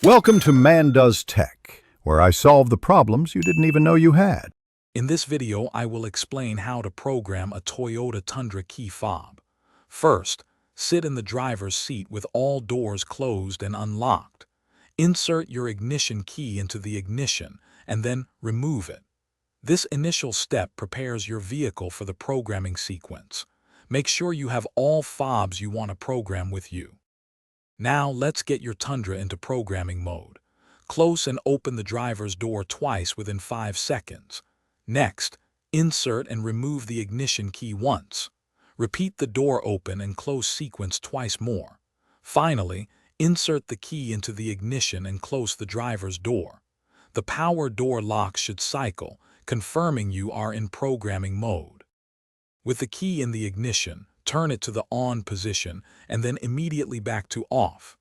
Welcome to Man Does Tech, where I solve the problems you didn't even know you had. In this video, I will explain how to program a Toyota Tundra key fob. First, sit in the driver's seat with all doors closed and unlocked. Insert your ignition key into the ignition and then remove it. This initial step prepares your vehicle for the programming sequence. Make sure you have all fobs you want to program with you. Now let's get your Tundra into programming mode. Close and open the driver's door twice within 5 seconds. Next, insert and remove the ignition key once. Repeat the door open and close sequence twice more. Finally, insert the key into the ignition and close the driver's door. The power door lock should cycle, confirming you are in programming mode. With the key in the ignition, turn it to the on position and then immediately back to off.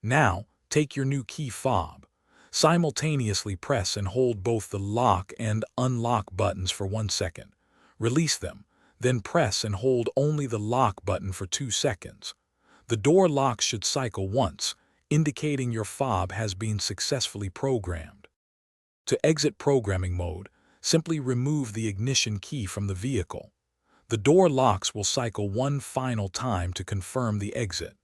Now, take your new key fob. Simultaneously press and hold both the lock and unlock buttons for 1 second. Release them, then press and hold only the lock button for 2 seconds. The door lock should cycle once, indicating your fob has been successfully programmed. To exit programming mode, simply remove the ignition key from the vehicle. The door locks will cycle one final time to confirm the exit.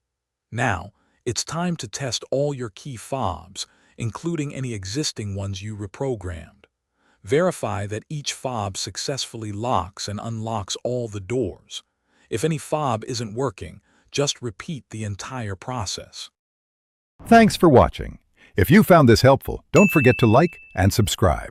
Now, it's time to test all your key fobs, including any existing ones you reprogrammed. Verify that each fob successfully locks and unlocks all the doors. If any fob isn't working, just repeat the entire process. Thanks for watching. If you found this helpful, don't forget to like and subscribe.